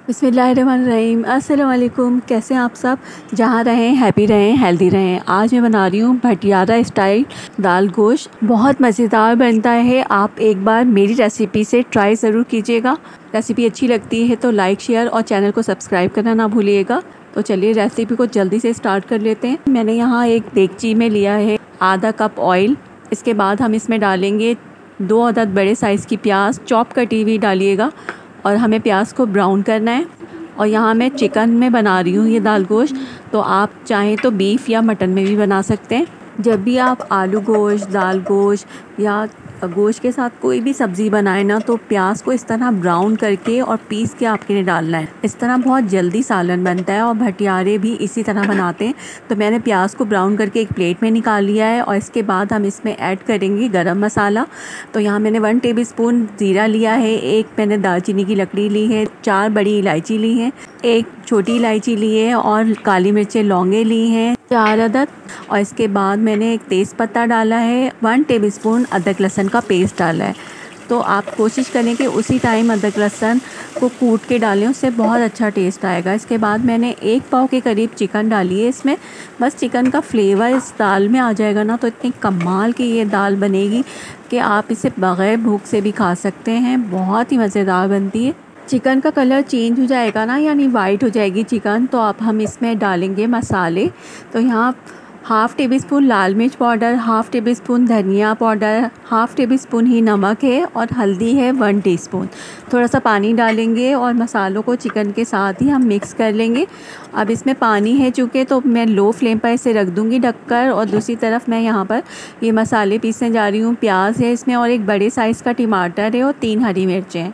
बिस्मिल्लाहिर्रहमानिर्रहीम। अस्सलाम वालेकुम। कैसे हैं आप सब? जहाँ रहें हैप्पी रहें, हेल्दी रहें। आज मैं बना रही हूँ भटियारा स्टाइल दाल गोश्त। बहुत मज़ेदार बनता है। आप एक बार मेरी रेसिपी से ट्राई ज़रूर कीजिएगा। रेसिपी अच्छी लगती है तो लाइक शेयर और चैनल को सब्सक्राइब करना ना भूलिएगा। तो चलिए रेसिपी को जल्दी से स्टार्ट कर लेते हैं। मैंने यहाँ एक देगची में लिया है आधा कप ऑयल। इसके बाद हम इसमें डालेंगे 2 अदद बड़े साइज़ की प्याज चॉप कटी हुई डालिएगा और हमें प्याज को ब्राउन करना है। और यहाँ मैं चिकन में बना रही हूँ ये दाल गोश्त, तो आप चाहें तो बीफ या मटन में भी बना सकते हैं। जब भी आप आलू गोश्त, दाल गोश्त या गोश्त के साथ कोई भी सब्ज़ी बनाए ना, तो प्याज को इस तरह ब्राउन करके और पीस के आपके डालना है। इस तरह बहुत जल्दी सालन बनता है और भटियारे भी इसी तरह बनाते हैं। तो मैंने प्याज को ब्राउन करके एक प्लेट में निकाल लिया है और इसके बाद हम इसमें ऐड करेंगे गरम मसाला। तो यहाँ मैंने 1 टेबलस्पून ज़ीरा लिया है, 1 मैंने दालचीनी की लकड़ी ली है, 4 बड़ी इलायची ली है, 1 छोटी इलायची ली है और काली मिर्चें लौंगे ली हैं 4 अदद। और इसके बाद मैंने एक तेज़पत्ता डाला है, 1 टेबलस्पून अदरक लहसुन का पेस्ट डाला है। तो आप कोशिश करें कि उसी टाइम अदरक लहसुन को कूट के डालें, उससे बहुत अच्छा टेस्ट आएगा। इसके बाद मैंने 1 पाव के करीब चिकन डाली है इसमें। बस चिकन का फ्लेवर इस दाल में आ जाएगा ना, तो इतनी कमाल की ये दाल बनेगी कि आप इसे बग़ैर भूख से भी खा सकते हैं। बहुत ही मज़ेदार बनती है। चिकन का कलर चेंज हो जाएगा ना, यानी वाइट हो जाएगी चिकन, तो अब हम इसमें डालेंगे मसाले। तो यहाँ 1/2 टेबलस्पून लाल मिर्च पाउडर, 1/2 टेबलस्पून धनिया पाउडर, 1/2 टेबलस्पून ही नमक है और हल्दी है 1 टीस्पून। थोड़ा सा पानी डालेंगे और मसालों को चिकन के साथ ही हम मिक्स कर लेंगे। अब इसमें पानी है चूँकि, तो मैं लो फ्लेम पर इसे रख दूँगी ढककर। और दूसरी तरफ मैं यहाँ पर ये मसाले पीसने जा रही हूँ। प्याज है इसमें और एक बड़े साइज़ का टमाटर है और 3 हरी मिर्चें हैं।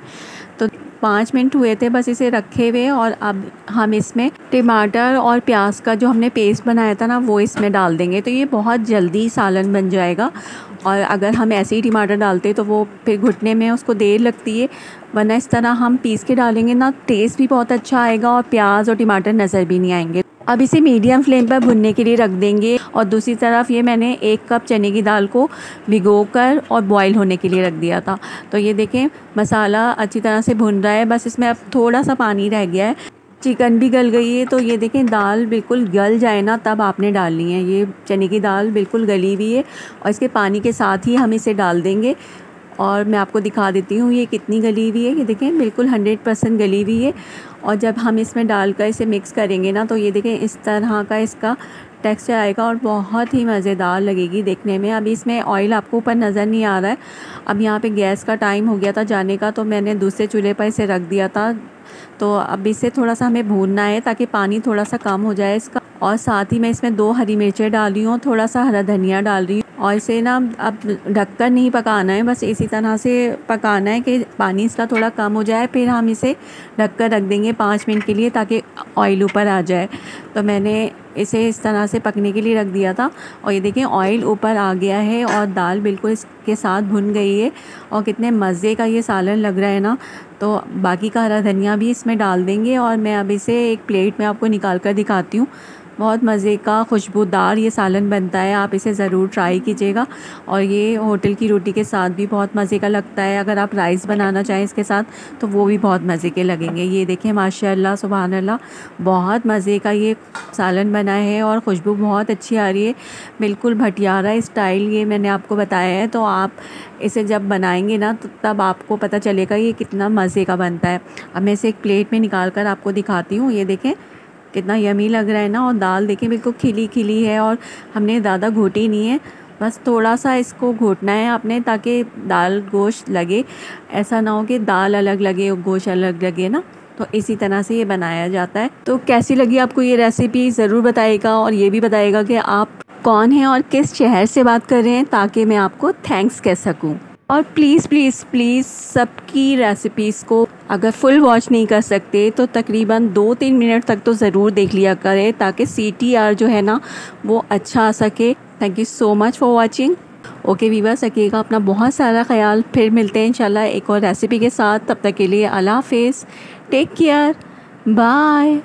तो 5 मिनट हुए थे बस इसे रखे हुए। और अब हम इसमें टमाटर और प्याज का जो हमने पेस्ट बनाया था ना, वो इसमें डाल देंगे। तो ये बहुत जल्दी सालन बन जाएगा। और अगर हम ऐसे ही टमाटर डालते तो वो फिर घुटने में उसको देर लगती है, वरना इस तरह हम पीस के डालेंगे ना, टेस्ट भी बहुत अच्छा आएगा और प्याज और टमाटर नज़र भी नहीं आएंगे। अब इसे मीडियम फ्लेम पर भुनने के लिए रख देंगे। और दूसरी तरफ ये मैंने 1 कप चने की दाल को भिगोकर और बॉईल होने के लिए रख दिया था। तो ये देखें मसाला अच्छी तरह से भुन रहा है, बस इसमें अब थोड़ा सा पानी रह गया है। चिकन भी गल गई है। तो ये देखें दाल बिल्कुल गल जाए ना, तब आपने डालनी है। ये चने की दाल बिल्कुल गली हुई है और इसके पानी के साथ ही हम इसे डाल देंगे। और मैं आपको दिखा देती हूँ ये कितनी गली हुई है। ये देखें बिल्कुल 100% गली हुई है। और जब हम इसमें डालकर इसे मिक्स करेंगे ना, तो ये देखें इस तरह का इसका टेक्सचर आएगा और बहुत ही मज़ेदार लगेगी देखने में। अभी इसमें ऑयल आपको ऊपर नज़र नहीं आ रहा है। अब यहाँ पे गैस का टाइम हो गया था जाने का, तो मैंने दूसरे चूल्हे पर इसे रख दिया था। तो अब इसे थोड़ा सा हमें भूनना है ताकि पानी थोड़ा सा कम हो जाए इसका। और साथ ही मैं इसमें 2 हरी मिर्चें डाल रही हूँ, थोड़ा सा हरा धनिया डाल रही हूँ। और इसे ना अब ढककर नहीं पकाना है, बस इसी तरह से पकाना है कि पानी इसका थोड़ा कम हो जाए। फिर हम इसे ढककर रख देंगे 5 मिनट के लिए ताकि ऑयल ऊपर आ जाए। तो मैंने इसे इस तरह से पकने के लिए रख दिया था। और ये देखें ऑयल ऊपर आ गया है और दाल बिल्कुल इसके साथ भुन गई है। और कितने मज़े का ये सालन लग रहा है ना। तो बाकी का हरा धनिया भी इसमें डाल देंगे। और मैं अब इसे एक प्लेट में आपको निकाल कर दिखाती हूँ। बहुत मज़े का खुशबूदार ये सालन बनता है, आप इसे ज़रूर ट्राई कीजिएगा। और ये होटल की रोटी के साथ भी बहुत मज़े का लगता है। अगर आप राइस बनाना चाहें इसके साथ तो वो भी बहुत मज़े के लगेंगे। ये देखें माशाल्लाह सुभान अल्लाह, बहुत मज़े का ये सालन बना है और खुशबू बहुत अच्छी आ रही है। बिल्कुल भटियारा स्टाइल ये मैंने आपको बताया है। तो आप इसे जब बनाएंगे ना, तो तब आपको पता चलेगा ये कितना मज़े का बनता है। अब मैं इसे एक प्लेट में निकाल कर आपको दिखाती हूँ। ये देखें कितना यमी लग रहा है ना। और दाल देखें बिल्कुल खिली खिली है और हमने ज़्यादा घोटी नहीं है, बस थोड़ा सा इसको घोटना है आपने ताकि दाल गोश्त लगे। ऐसा ना हो कि दाल अलग लगे और गोश्त अलग लगे ना। तो इसी तरह से ये बनाया जाता है। तो कैसी लगी आपको ये रेसिपी ज़रूर बताइएगा। और ये भी बताइएगा कि आप कौन हैं और किस शहर से बात कर रहे हैं, ताकि मैं आपको थैंक्स कह सकूँ। और प्लीज़ प्लीज़ प्लीज़ सबकी रेसिपीज़ को अगर फुल वॉच नहीं कर सकते तो तकरीबन 2-3 मिनट तक तो ज़रूर देख लिया करें, ताकि CTR जो है ना वो अच्छा आ सके। Thank you so much for watching. Okay viewers, रखिएगा अपना बहुत सारा ख्याल। फिर मिलते हैं इंशाल्लाह एक और रेसिपी के साथ। तब तक के लिए अल्लाह हाफिज़, टेक केयर, बाय।